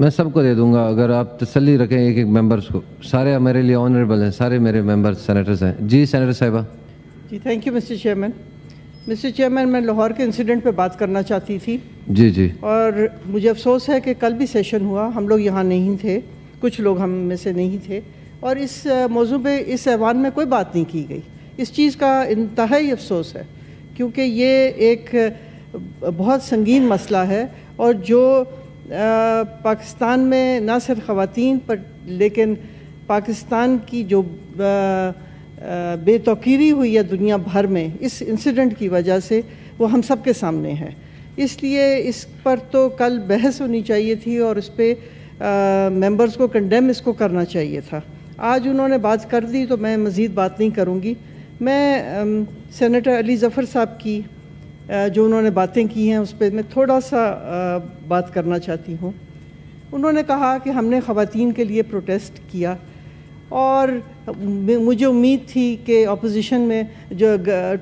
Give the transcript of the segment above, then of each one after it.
میں سب کو دے دوں گا اگر آپ تسلی رکھیں ایک ایک ممبرس کو. سارے میرے لیے آنریبل ہیں, سارے میرے ممبر سینیٹرز ہیں. جی سینیٹر صاحبہ. جی thank you mister chairman. Mister chairman, میں لاہور کے انسیڈنٹ پہ بات کرنا چاہتی تھی. جی. اور مجھے افسوس ہے کہ کل بھی سیشن ہوا, ہم لوگ یہاں نہیں تھے, کچھ لوگ ہم میں سے نہیں تھے, اور اس موضوع پہ اس ایوان میں کوئی بات نہیں کی گئی. اس چیز کا انتہائی افسوس ہے, کیونکہ یہ ایک بہت سنگین مسئلہ ہے, اور جو پاکستان میں نہ صرف خواتین پر لیکن پاکستان کی جو بے توقیری ہوئی ہے دنیا بھر میں اس انسیڈنٹ کی وجہ سے, وہ ہم سب کے سامنے ہے. اس لیے اس پر تو کل بحث ہونی چاہیے تھی, اور اس پہ ممبرز کو کنڈیم اس کو کرنا چاہیے تھا. آج انہوں نے بات کر دی تو میں مزید بات نہیں کروں گی. میں سینیٹر علی ظفر صاحب کی جو انہوں نے باتیں کی ہیں اس پہ میں تھوڑا سا بات کرنا چاہتی ہوں. انہوں نے کہا کہ ہم نے خواتین کے لیے پروٹیسٹ کیا, اور مجھے امید تھی کہ اپوزیشن میں جو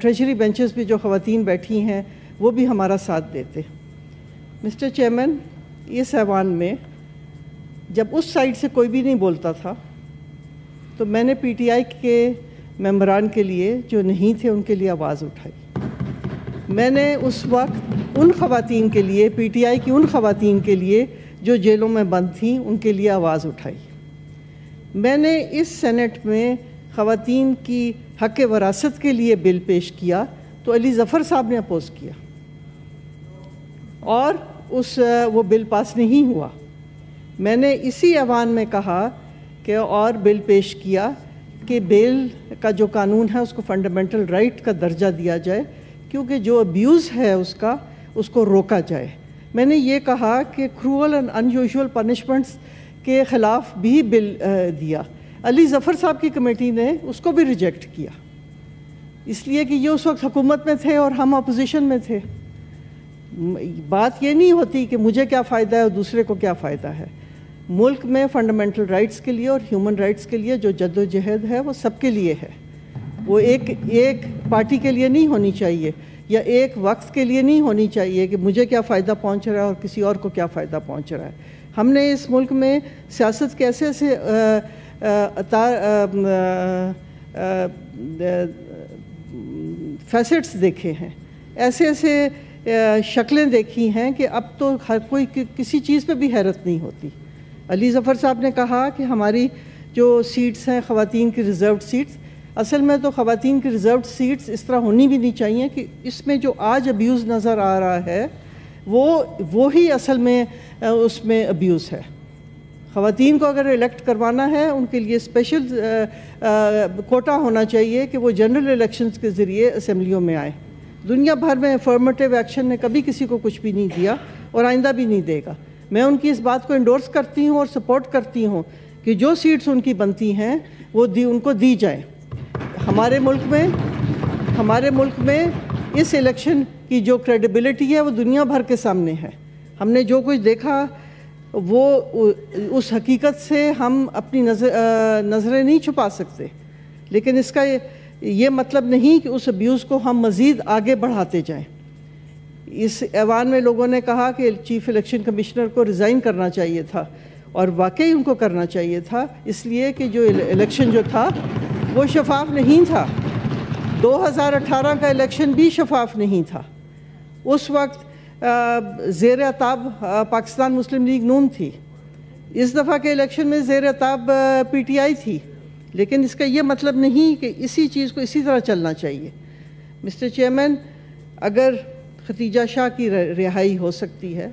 ٹریجری بینچز پہ جو خواتین بیٹھی ہیں وہ بھی ہمارا ساتھ دیتے. مسٹر چیئرمین, اس ایوان میں جب اس سائڈ سے کوئی بھی نہیں بولتا تھا تو میں نے پی ٹی آئی کے ممبران کے لیے جو نہیں تھے ان کے لیے آواز اٹھائی. میں نے اس وقت ان خواتین کے لیے, پی ٹی آئی کی ان خواتین کے لیے جو جیلوں میں بند تھیں, ان کے لیے آواز اٹھائی. میں نے اس سینٹ میں خواتین کی حق وراثت کے لیے بل پیش کیا تو علی ظفر صاحب نے اپوز کیا, اور وہ بل پاس نہیں ہوا. میں نے اسی ایوان میں کہا کہ اور بل پیش کیا کہ بیل کا جو قانون ہے اس کو فنڈامنٹل رائٹ کا درجہ دیا جائے, کیونکہ جو ابیوز ہے اس کو روکا جائے. میں نے یہ کہا کہ cruel and in usual punishments کے خلاف بھی بل دیا. علی ظفر صاحب کی کمیٹی نے اس کو بھی ریجیکٹ کیا, اس لیے کہ یہ اس وقت حکومت میں تھے اور ہم اپوزیشن میں تھے. بات یہ نہیں ہوتی کہ مجھے کیا فائدہ ہے اور دوسرے کو کیا فائدہ ہے. ملک میں فنڈامنٹل رائٹس کے لیے اور ہیومن رائٹس کے لیے جو جد و جہد ہے وہ سب کے لیے ہے. وہ ایک پارٹی کے لیے نہیں ہونی چاہیے, یا ایک وقت کے لیے نہیں ہونی چاہیے کہ مجھے کیا فائدہ پہنچ رہا ہے اور کسی اور کو کیا فائدہ پہنچ رہا ہے. ہم نے اس ملک میں سیاست کے ایسے ایسے فیسٹس دیکھے ہیں, ایسے ایسے شکلیں دیکھی ہیں کہ اب تو ہر کوئی کسی چیز پہ بھی حیرت نہیں ہوتی. علی ظفر صاحب نے کہا کہ ہماری جو سیٹس ہیں خواتین کی ریزروڈ سیٹس, اصل میں تو خواتین کی ریزروڈ سیٹس اس طرح ہونی بھی نہیں چاہیے کہ اس میں جو آج ابیوز نظر آ رہا ہے وہی اصل میں اس میں ابیوز ہے. خواتین کو اگر الیکٹ کروانا ہے ان کے لیے اسپیشل کوٹا ہونا چاہیے کہ وہ جنرل الیکشنز کے ذریعے اسمبلیوں میں آئیں. دنیا بھر میں افرمیٹیو ایکشن نے کبھی کسی کو کچھ بھی نہیں دیا اور آئندہ بھی نہیں دے گا. میں ان کی اس بات کو انڈورس کرتی ہوں اور سپورٹ کرتی ہوں کہ جو سیٹس ان کی بنتی ہیں وہ ان کو دی جائیں. ہمارے ملک میں اس الیکشن کی جو کریڈیبلٹی ہے وہ دنیا بھر کے سامنے ہے. ہم نے جو کچھ دیکھا وہ اس حقیقت سے ہم اپنی نظریں نہیں چھپا سکتے, لیکن اس کا یہ مطلب نہیں کہ اس ابیوز کو ہم مزید آگے بڑھاتے جائیں. اس ایوان میں لوگوں نے کہا کہ چیف الیکشن کمشنر کو ریزائن کرنا چاہیے تھا, اور واقعی ان کو کرنا چاہیے تھا, اس لیے کہ جو الیکشن جو تھا وہ شفاف نہیں تھا. 2018 کا الیکشن بھی شفاف نہیں تھا. اس وقت زیر عتاب پاکستان مسلم لیگ نون تھی. اس دفعہ کے الیکشن میں زیر عتاب پی ٹی آئی تھی, لیکن اس کا یہ مطلب نہیں کہ اسی چیز کو اسی طرح چلنا چاہیے. مسٹر چیئرمین, اگر ختیجہ شاہ کی رہائی ہو سکتی ہے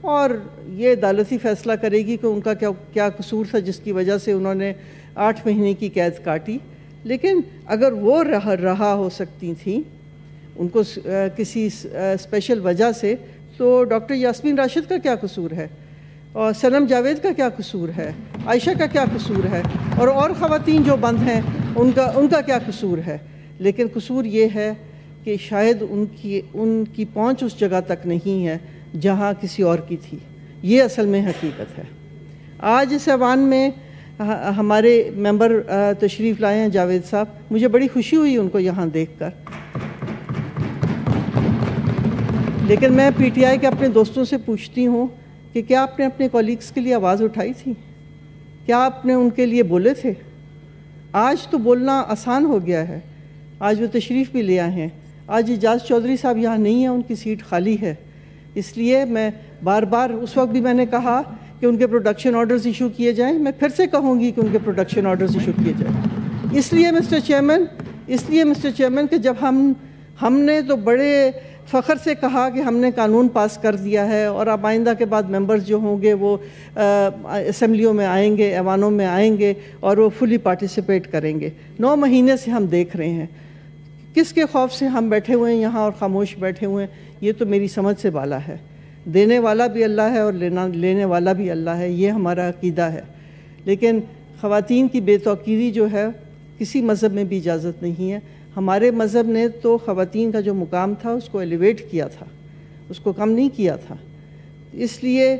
اور یہ عدالتی فیصلہ کرے گی کہ ان کا کیا قصور تھا جس کی وجہ سے انہوں نے 8 مہینے کی قید کاٹی, لیکن اگر وہ رہا ہو سکتی تھیں ان کو کسی اسپیشل وجہ سے, تو ڈاکٹر یاسمین راشد کا کیا قصور ہے, اور صنم جاوید کا کیا قصور ہے, عائشہ کا کیا قصور ہے, اور خواتین جو بند ہیں ان کا کیا قصور ہے. لیکن قصور یہ ہے کہ شاید ان کی پہنچ اس جگہ تک نہیں ہے جہاں کسی اور کی تھی. یہ اصل میں حقیقت ہے. آج اس ایوان میں ہمارے ممبر تشریف لائے ہیں جاوید صاحب, مجھے بڑی خوشی ہوئی ان کو یہاں دیکھ کر, لیکن میں پی ٹی آئی کے اپنے دوستوں سے پوچھتی ہوں کہ کیا آپ نے اپنے کولیگز کے لیے آواز اٹھائی تھی؟ کیا آپ نے ان کے لیے بولے تھے؟ آج تو بولنا آسان ہو گیا ہے، آج وہ تشریف بھی لے آئے ہیں. آج اعجاز چودھری صاحب یہاں نہیں ہیں، ان کی سیٹ خالی ہے. اس لیے میں بار بار اس وقت بھی میں نے کہا کہ ان کے پروڈکشن آرڈرز ایشو کیے جائیں، میں پھر سے کہوں گی کہ ان کے پروڈکشن آرڈرز ایشو کیے جائیں. اس لیے مسٹر چیئرمین کہ جب ہم نے تو بڑے فخر سے کہا کہ ہم نے قانون پاس کر دیا ہے اور اب آئندہ کے بعد ممبرز جو ہوں گے وہ اسمبلیوں میں آئیں گے، ایوانوں میں آئیں گے اور وہ فلی پارٹیسپیٹ کریں گے. 9 مہینے سے ہم دیکھ رہے ہیں کس کے خوف سے ہم بیٹھے ہوئے ہیں یہاں اور خاموش بیٹھے ہوئے ہیں. یہ تو میری سمجھ سے بالا ہے. دینے والا بھی اللہ ہے اور لینے والا بھی اللہ ہے، یہ ہمارا عقیدہ ہے. لیکن خواتین کی بے توقیری جو ہے کسی مذہب میں بھی اجازت نہیں ہے. ہمارے مذہب نے تو خواتین کا جو مقام تھا اس کو ایلیویٹ کیا تھا، اس کو کم نہیں کیا تھا. اس لیے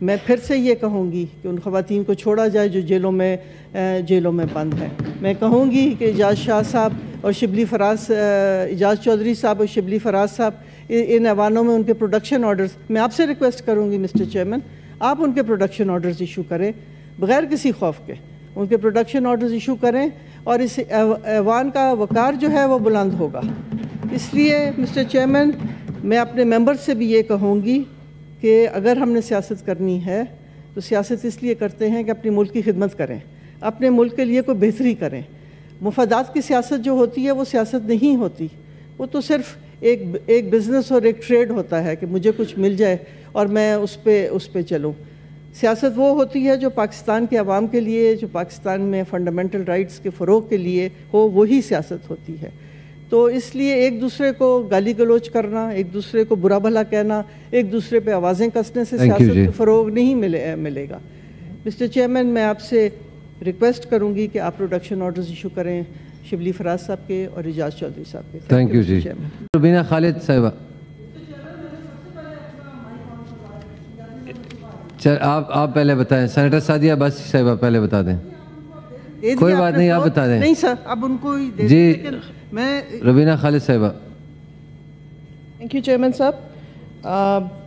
میں پھر سے یہ کہوں گی کہ ان خواتین کو چھوڑا جائے جو جیلوں میں بند ہیں. میں کہوں گی کہ اعجاز شاہ صاحب اور اعجاز چودھری صاحب اور شبلی فراز صاحب ان ایوانوں میں ان کے پروڈکشن آرڈرز، میں آپ سے ریکویسٹ کروں گی مسٹر چیئرمین، آپ ان کے پروڈکشن آرڈرز ایشو کریں بغیر کسی خوف کے. ان کے پروڈکشن آرڈرز ایشو کریں اور اس ایوان کا وقار جو ہے وہ بلند ہوگا. اس لیے مسٹر چیئرمین میں اپنے ممبر سے بھی یہ کہوں گی کہ اگر ہم نے سیاست کرنی ہے تو سیاست اس لیے کرتے ہیں کہ اپنی ملک کی خدمت کریں، اپنے ملک کے لیے کوئی بہتری کریں. مفادات کی سیاست جو ہوتی ہے وہ سیاست نہیں ہوتی، وہ تو صرف ایک بزنس اور ایک ٹریڈ ہوتا ہے کہ مجھے کچھ مل جائے اور میں اس پہ چلوں. سیاست وہ ہوتی ہے جو پاکستان کے عوام کے لیے، جو پاکستان میں فنڈامنٹل رائٹس کے فروغ کے لیے ہو، وہی سیاست ہوتی ہے. تو اس لیے ایک دوسرے کو گالی گلوچ کرنا، ایک دوسرے کو برا بھلا کہنا، ایک دوسرے پہ آوازیں کسنے سے سیاست کو فروغ نہیں ملے گا. مسٹر چیئرمین میں آپ سے ریکویسٹ کروں گی کہ آپ پروڈکشن آرڈرز ایشو کریں شبلی فراز صاحب کے اور اعجاز چودھری صاحب کے. تھینک یو جی. روبینہ خالد صاحبہ، آپ پہلے بتائیں. سینیٹر سعدیہ عباسی صاحبہ پہلے بتا دیں. کوئی بات نہیں، آپ بتا دیں. نہیں سر، اب ان کو ہی دے جی. لیکن میں روبینہ خالد صاحبہ. تھینک یو چیئرمین صاحب.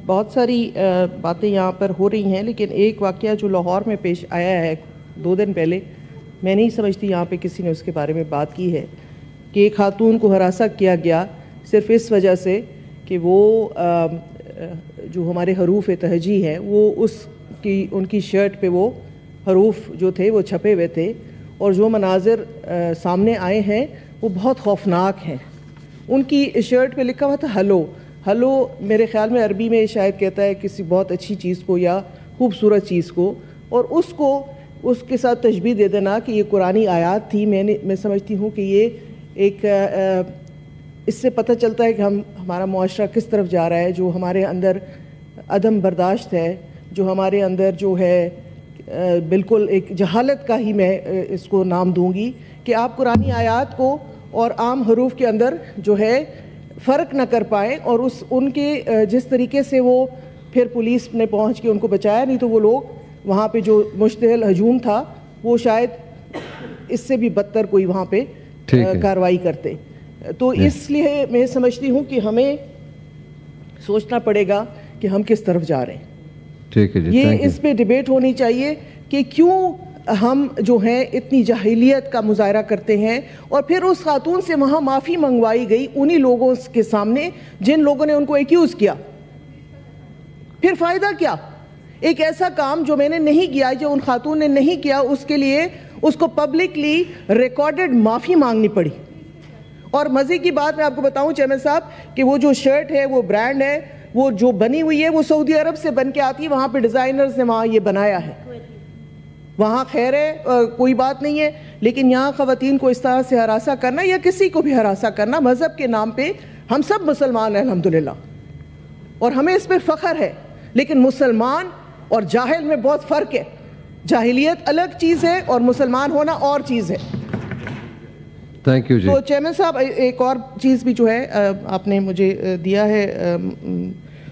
بہت ساری باتیں یہاں پر ہو رہی ہیں، لیکن ایک واقعہ جو لاہور میں پیش آیا ہے 2 دن پہلے، میں نہیں سمجھتی یہاں پہ کسی نے اس کے بارے میں بات کی ہے، کہ ایک خاتون کو ہراساں کیا گیا صرف اس وجہ سے کہ وہ جو ہمارے حروف تہجی ہیں وہ ان کی شرٹ پہ وہ حروف جو تھے وہ چھپے ہوئے تھے، اور جو مناظر سامنے آئے ہیں وہ بہت خوفناک ہیں. ان کی شرٹ پہ لکھا ہوا تھا ہلو میرے خیال میں عربی میں شاید کہتا ہے کسی بہت اچھی چیز کو یا خوبصورت چیز کو، اور اس کے ساتھ تشبیہ دے دینا کہ یہ قرآنی آیات تھی. میں سمجھتی ہوں کہ یہ ایک اس سے پتہ چلتا ہے کہ ہمارا معاشرہ کس طرف جا رہا ہے، جو ہمارے اندر عدم برداشت ہے، جو ہمارے اندر جو ہے بالکل ایک جہالت کا ہی میں اس کو نام دوں گی، کہ آپ قرآنی آیات کو اور عام حروف کے اندر جو ہے فرق نہ کر پائیں، اور ان کے جس طریقے سے وہ پھر پولیس نے پہنچ کے ان کو بچایا، نہیں تو وہ لوگ وہاں پہ جو مشتعل ہجوم تھا وہ شاید اس سے بھی بدتر کوئی وہاں پہ کارروائی کرتے. تو اس لیے میں سمجھتی ہوں کہ ہمیں سوچنا پڑے گا کہ ہم کس طرف جا رہے ہیں. یہ اس پہ ڈیبیٹ ہونی چاہیے کہ کیوں ہم جو ہیں اتنی جاہلیت کا مظاہرہ کرتے ہیں، اور پھر اس خاتون سے وہاں معافی منگوائی گئی انہی لوگوں کے سامنے جن لوگوں نے ان کو ایکیوز کیا. پھر فائدہ کیا؟ ایک ایسا کام جو میں نے نہیں کیا، جو ان خاتون نے نہیں کیا، اس کے لیے اس کو پبلکلی ریکارڈڈ معافی مانگنی پڑی. اور مزے کی بات میں آپ کو بتاؤں چیئرمین صاحب کہ وہ جو شرٹ ہے، وہ برانڈ ہے، وہ جو بنی ہوئی ہے وہ سعودی عرب سے بن کے آتی ہے، وہاں پہ ڈیزائنرز نے وہاں یہ بنایا ہے. وہاں خیر ہے، کوئی بات نہیں ہے، لیکن یہاں خواتین کو اس طرح سے ہراساں کرنا یا کسی کو بھی ہراساں کرنا مذہب کے نام پہ، ہم سب مسلمان ہیں الحمدللہ اور ہمیں اس پہ فخر ہے، لیکن مسلمان اور جاہل میں بہت فرق ہے. جاہلیت الگ چیز ہے اور مسلمان ہونا اور چیز ہے. تھینک یو جی. تو چیئرمین صاحب ایک اور چیز بھی جو ہے آپ نے مجھے دیا ہے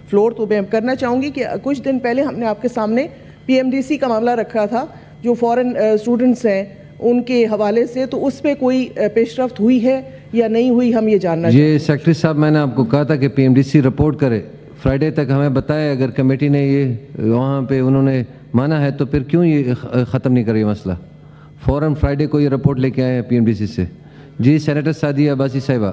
فلور، تو میں کرنا چاہوں گی کہ کچھ دن پہلے ہم نے آپ کے سامنے PMDC کا معاملہ رکھا تھا جو فورن اسٹوڈنٹس ہیں ان کے حوالے سے، تو اس پہ کوئی پیش رفت ہوئی ہے یا نہیں ہوئی، ہم یہ جاننا چاہتے ہیں. یہ سیکرٹری صاحب میں نے آپ کو کہا تھا کہ PMDC رپورٹ کرے فرائیڈے تک ہمیں بتائے اگر کمیٹی نے یہ وہاں پہ انہوں نے مانا ہے تو پھر کیوں یہ ختم نہیں کر رہی مسئلہ؟ فوراً فرائیڈے کو یہ رپورٹ لے کے آئے ہیں پی ایم ڈی سی سے. جی سینیٹر سعدیہ عباسی صاحبہ.